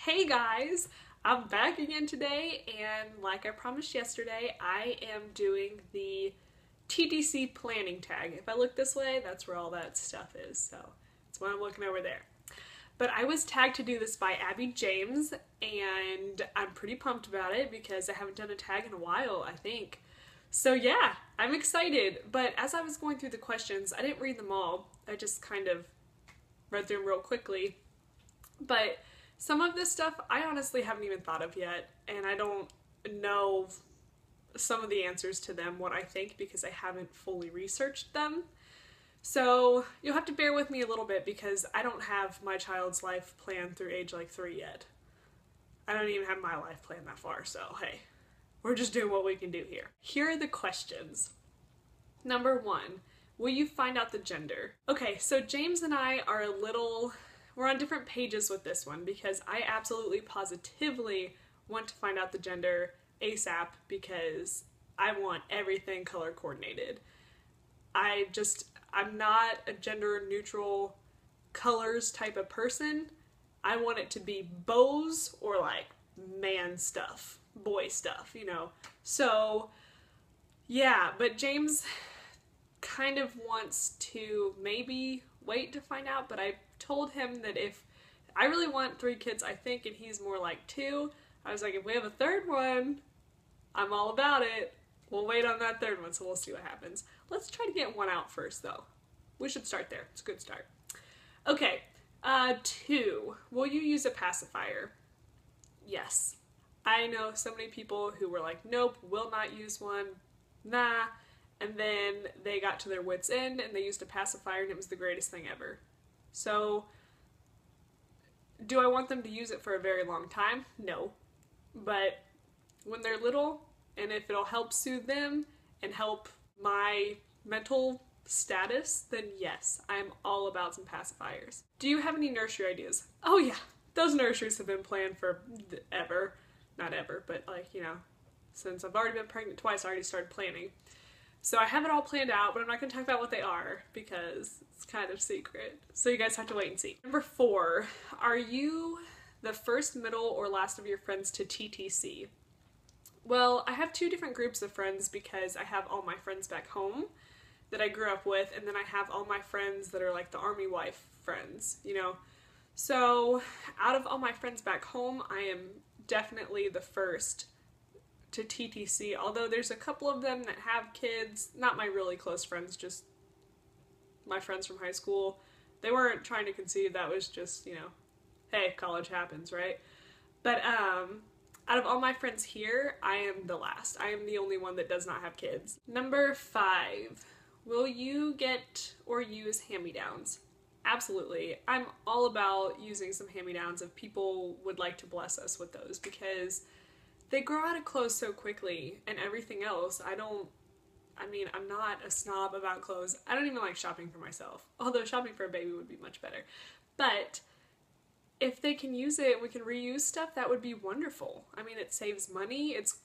Hey guys, I'm back again today, and like I promised yesterday, I am doing the TTC Planning Tag. If I look this way, that's where all that stuff is, so that's why I'm looking over there. But I was tagged to do this by Abby James, and I'm pretty pumped about it because I haven't done a tag in a while, I think. So yeah, I'm excited, but as I was going through the questions, I didn't read them all. I just kind of read through them real quickly. But some of this stuff I honestly haven't even thought of yet, and I don't know some of the answers to them, what I think, because I haven't fully researched them. So you'll have to bear with me a little bit because I don't have my child's life planned through age like 3 yet. I don't even have my life planned that far, so hey, we're just doing what we can do here. Here are the questions. Number 1, will you find out the gender? Okay, so James and I are we're on different pages with this one because I absolutely positively want to find out the gender ASAP because I want everything color coordinated. I'm not a gender neutral colors type of person. I want it to be bows or like man stuff, boy stuff, you know. So yeah, but James kind of wants to maybe wait to find out, but I told him that if I really want 3 kids, I think, and he's more like 2, I was like, if we have a 3rd one, I'm all about it. We'll wait on that 3rd one, so we'll see what happens. Let's try to get 1 out first, though. We should start there. It's a good start. Okay, 2, will you use a pacifier? Yes. I know so many people who were like, nope, will not use one, nah, and then they got to their wits' end and they used a pacifier and it was the greatest thing ever. So, do I want them to use it for a very long time? No. But when they're little, and if it'll help soothe them and help my mental status, then yes, I'm all about some pacifiers. Do you have any nursery ideas? Oh yeah, those nurseries have been planned for ever. Not ever, but like, you know, since I've already been pregnant twice, I already started planning. So I have it all planned out, but I'm not going to talk about what they are because it's kind of secret. So you guys have to wait and see. Number 4, are you the first, middle, or last of your friends to TTC? Well, I have 2 different groups of friends because I have all my friends back home that I grew up with, and then I have all my friends that are like the army wife friends, you know. So out of all my friends back home, I am definitely the first to TTC, although there's a couple of them that have kids, not my really close friends, just my friends from high school. They weren't trying to conceive, that was just, you know, hey, college happens, right? But out of all my friends here, I am the last. I am the only one that does not have kids. Number 5, will you get or use hand-me-downs? Absolutely. I'm all about using some hand-me-downs if people would like to bless us with those because they grow out of clothes so quickly and everything else. I'm not a snob about clothes. I don't even like shopping for myself, although shopping for a baby would be much better. But if they can use it, we can reuse stuff, that would be wonderful. I mean, it saves money, it's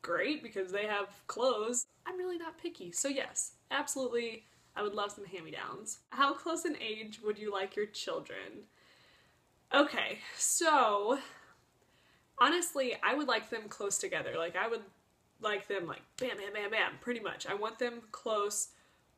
great because they have clothes. I'm really not picky, so yes, absolutely, I would love some hand-me-downs. How close in age would you like your children? Okay, so honestly, I would like them close together. Like, I would like them like bam, bam, bam, bam, pretty much. I want them close,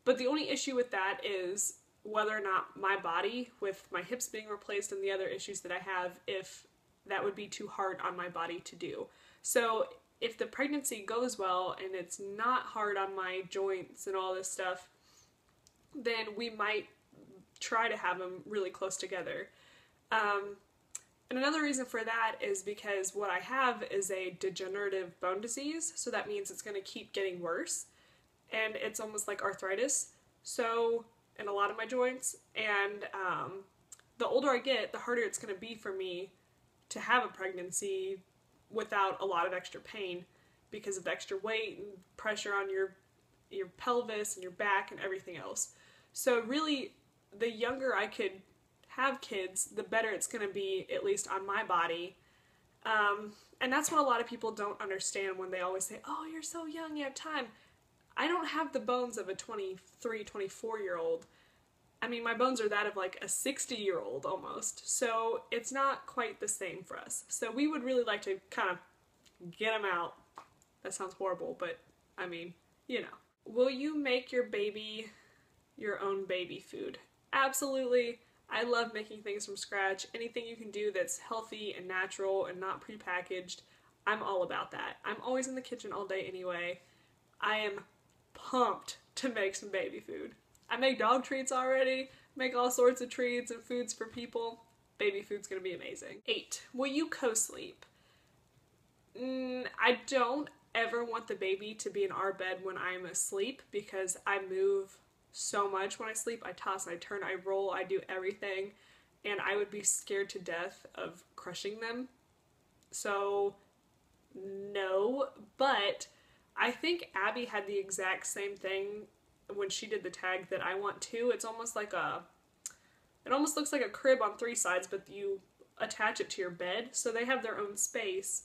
but the only issue with that is whether or not my body, with my hips being replaced and the other issues that I have, if that would be too hard on my body to do. So if the pregnancy goes well and it's not hard on my joints and all this stuff, then we might try to have them really close together. And another reason for that is because what I have is a degenerative bone disease, so that means it's going to keep getting worse, and it's almost like arthritis, so in a lot of my joints, and the older I get, the harder it's going to be for me to have a pregnancy without a lot of extra pain because of the extra weight and pressure on your pelvis and your back and everything else. So really, the younger I could have kids, the better it's going to be, at least on my body. And that's what a lot of people don't understand when they always say, oh, you're so young, you have time. I don't have the bones of a 23, 24-year-old. I mean, my bones are that of like a 60-year-old almost, so it's not quite the same for us. So we would really like to kind of get them out. That sounds horrible, but I mean, you know. Will you make your baby your own baby food? Absolutely. I love making things from scratch. Anything you can do that's healthy and natural and not prepackaged, I'm all about that. I'm always in the kitchen all day anyway. I am pumped to make some baby food. I make dog treats already, make all sorts of treats and foods for people. Baby food's gonna be amazing. 8. Will you co-sleep? I don't ever want the baby to be in our bed when I'm asleep because I move so much when I sleep. I toss, I turn, I roll, I do everything, and I would be scared to death of crushing them. So, no, but I think Abby had the exact same thing when she did the tag that I want too. It's almost like it almost looks like a crib on 3 sides, but you attach it to your bed, so they have their own space,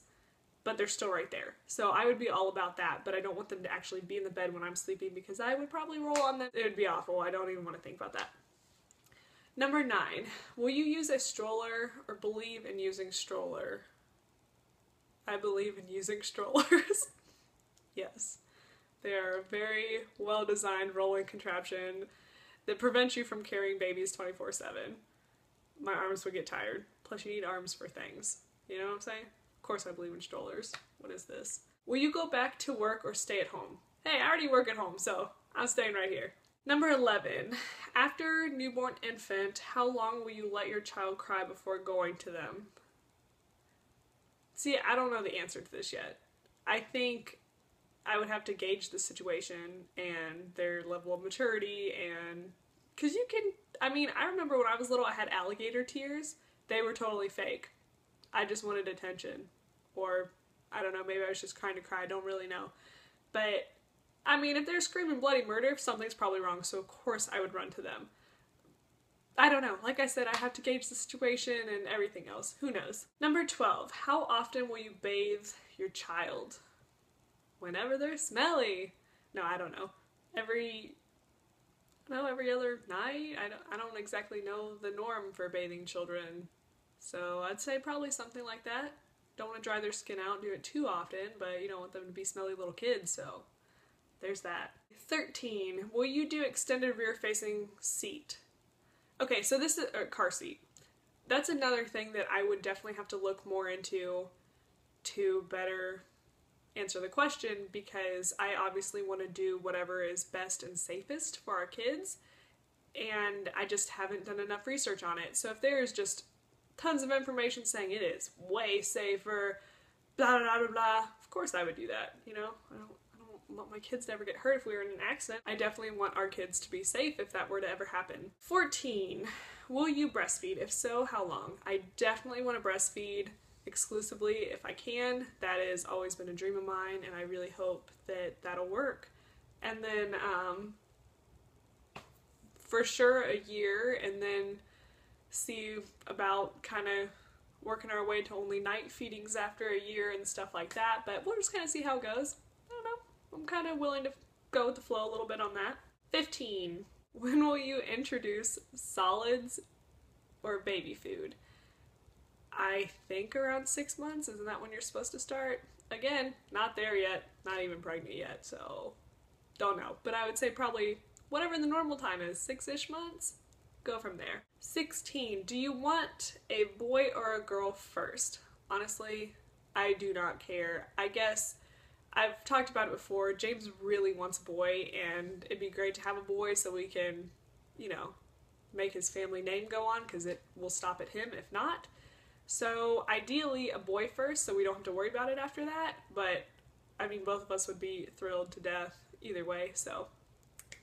but they're still right there. So I would be all about that, but I don't want them to actually be in the bed when I'm sleeping because I would probably roll on them. It would be awful. I don't even want to think about that. Number 9, will you use a stroller or believe in using stroller? I believe in using strollers. Yes. They are a very well-designed rolling contraption that prevents you from carrying babies 24/7. My arms would get tired. Plus you need arms for things. You know what I'm saying? Of course I believe in strollers. What is this? Will you go back to work or stay at home? Hey, I already work at home, so I'm staying right here. Number 11. After newborn infant, how long will you let your child cry before going to them? See, I don't know the answer to this yet. I think I would have to gauge the situation and their level of maturity, and because you can, I mean, I remember when I was little I had alligator tears. They were totally fake. I just wanted attention, or I don't know, maybe I was just trying to cry, I don't really know. But I mean, if they're screaming bloody murder, something's probably wrong, so of course I would run to them. I don't know. Like I said, I have to gauge the situation and everything else. Who knows? Number 12. How often will you bathe your child? Whenever they're smelly. No, I don't know. Every other night? I don't exactly know the norm for bathing children. So I'd say probably something like that. Don't want to dry their skin out and do it too often, but you don't want them to be smelly little kids, so there's that. 13. Will you do extended rear-facing seat? Okay, so this is a car seat. That's another thing that I would definitely have to look more into to better answer the question, because I obviously want to do whatever is best and safest for our kids, and I just haven't done enough research on it. So if there's just tons of information saying it is way safer, blah blah blah blah, of course I would do that. You know, I don't want my kids to ever get hurt if we were in an accident. I definitely want our kids to be safe if that were to ever happen. 14. Will you breastfeed? If so, how long? I definitely want to breastfeed exclusively if I can. That has always been a dream of mine, and I really hope that that'll work. And then for sure a year, and then see about kind of working our way to only night feedings after a year and stuff like that, but we'll just kind of see how it goes. I don't know. I'm kind of willing to go with the flow a little bit on that. 15. When will you introduce solids or baby food? I think around 6 months. Isn't that when you're supposed to start? Again, not there yet. Not even pregnant yet, so don't know. But I would say probably whatever the normal time is, 6-ish months. Go from there. 16. Do you want a boy or a girl first? Honestly, I do not care. I guess I've talked about it before. James really wants a boy, and it'd be great to have a boy so we can, you know, make his family name go on, because it will stop at him if not. So ideally a boy first, so we don't have to worry about it after that, but I mean, both of us would be thrilled to death either way, so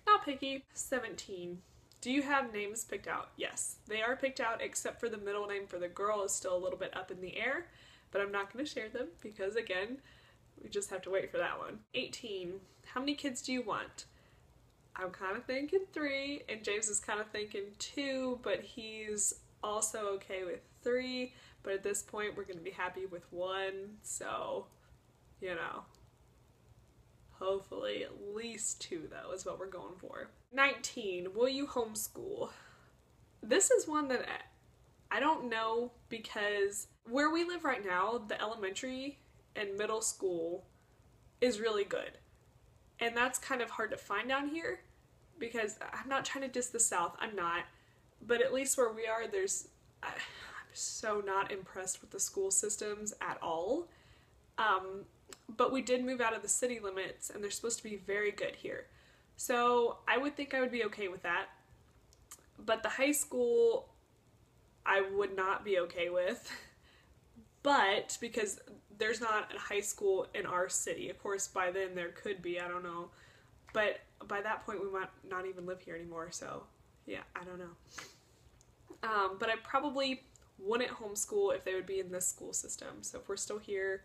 not picky. 17. Do you have names picked out? Yes, they are picked out, except for the middle name for the girl is still a little bit up in the air, but I'm not going to share them because, again, we just have to wait for that one. 18. How many kids do you want? I'm kind of thinking 3, and James is kind of thinking 2, but he's also okay with 3, but at this point we're going to be happy with 1, so, you know, Hopefully at least 2 though is what we're going for. 19, will you homeschool? This is one that I don't know, because where we live right now, the elementary and middle school is really good. And that's kind of hard to find down here, because I'm not trying to diss the South, I'm not. But at least where we are, I'm so not impressed with the school systems at all. But we did move out of the city limits, and they're supposed to be very good here. So I would think I would be okay with that. But the high school, I would not be okay with. But because there's not a high school in our city, of course by then there could be, I don't know. But by that point we might not even live here anymore, so yeah, I don't know. But I probably wouldn't homeschool if they would be in this school system. So if we're still here,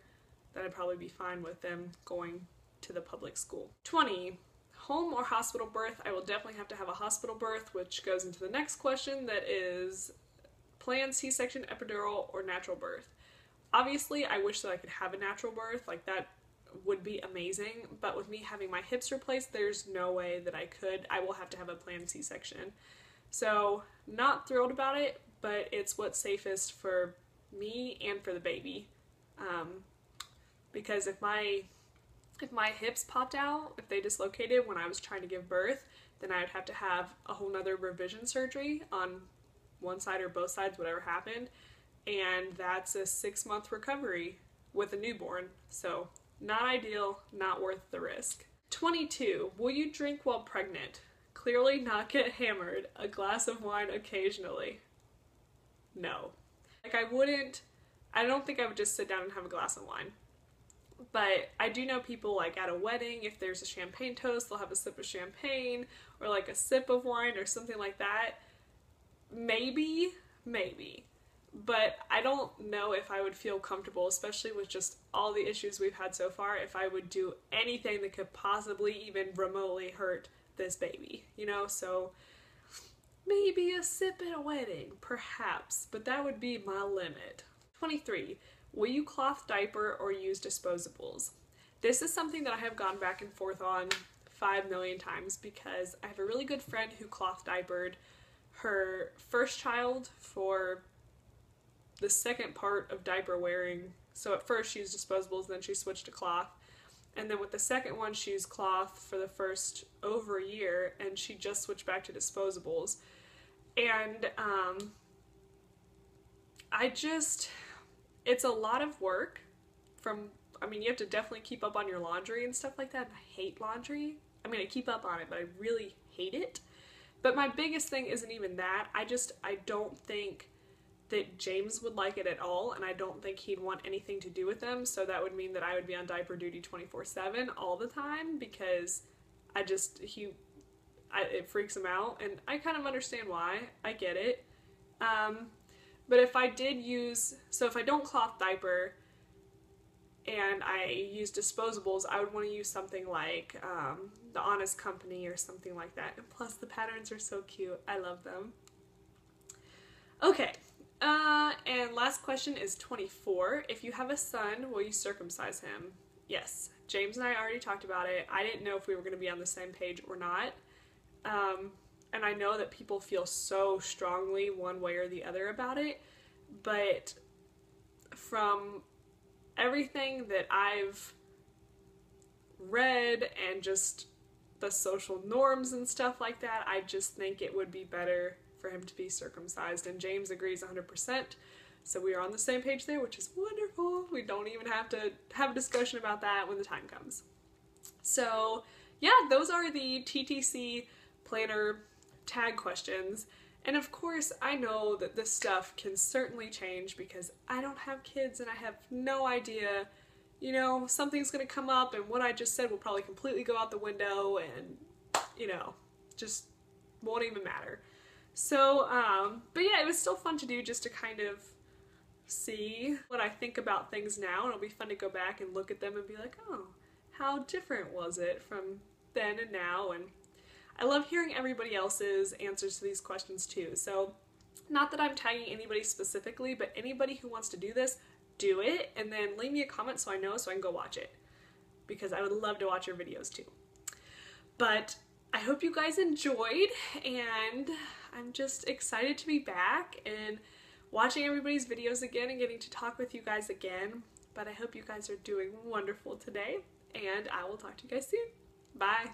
then I'd probably be fine with them going to the public school. 20, home or hospital birth? I will definitely have to have a hospital birth, which goes into the next question, that is planned C-section, epidural, or natural birth. Obviously, I wish that I could have a natural birth, like that would be amazing, but with me having my hips replaced, there's no way that I could. I will have to have a planned C-section. So, not thrilled about it, but it's what's safest for me and for the baby. Because if my hips popped out, if they dislocated when I was trying to give birth, then I would have to have a whole nother revision surgery on one side or both sides, whatever happened. And that's a 6-month recovery with a newborn. So not ideal, not worth the risk. 22, will you drink while pregnant? Clearly not get hammered. A glass of wine occasionally. No. Like I don't think I would just sit down and have a glass of wine. But I do know people, like at a wedding, if there's a champagne toast, they'll have a sip of champagne or like a sip of wine or something like that. Maybe. But I don't know if I would feel comfortable, especially with just all the issues we've had so far, if I would do anything that could possibly even remotely hurt this baby, you know? So maybe a sip at a wedding, perhaps, but that would be my limit. 23. Will you cloth diaper or use disposables? This is something that I have gone back and forth on 5 million times, because I have a really good friend who cloth diapered her first child for the second part of diaper wearing. So at first she used disposables, then she switched to cloth. And then with the second one, she used cloth for the first over a year, and she just switched back to disposables. And it's a lot of work you have to definitely keep up on your laundry and stuff like that. And I hate laundry. I keep up on it, but I really hate it. But my biggest thing isn't even that. I don't think that James would like it at all, and I don't think he'd want anything to do with them, so that would mean that I would be on diaper duty 24/7 all the time, because it freaks him out, and I kind of understand why. I get it. But if I don't cloth diaper and I use disposables, I would want to use something like the Honest Company or something like that. And plus the patterns are so cute. I love them. Okay. And last question is 24. If you have a son, will you circumcise him? Yes. James and I already talked about it. I didn't know if we were going to be on the same page or not. And I know that people feel so strongly one way or the other about it, but from everything that I've read and just the social norms and stuff like that, I just think it would be better for him to be circumcised, and James agrees 100%, so we are on the same page there, which is wonderful. We don't even have to have a discussion about that when the time comes. So yeah, those are the TTC Planner Tag questions, and of course I know that this stuff can certainly change because I don't have kids and I have no idea, something's gonna come up and what I just said will probably completely go out the window and, just won't even matter. So, but yeah, it was still fun to do, just to kind of see what I think about things now, and it'll be fun to go back and look at them and be like, oh, how different was it from then and now? And I love hearing everybody else's answers to these questions too. So not that I'm tagging anybody specifically, but anybody who wants to do this, do it, and then leave me a comment so I know, so I can go watch it. because I would love to watch your videos too. But I hope you guys enjoyed, and I'm just excited to be back and watching everybody's videos again and getting to talk with you guys again. But I hope you guys are doing wonderful today, and I will talk to you guys soon. Bye!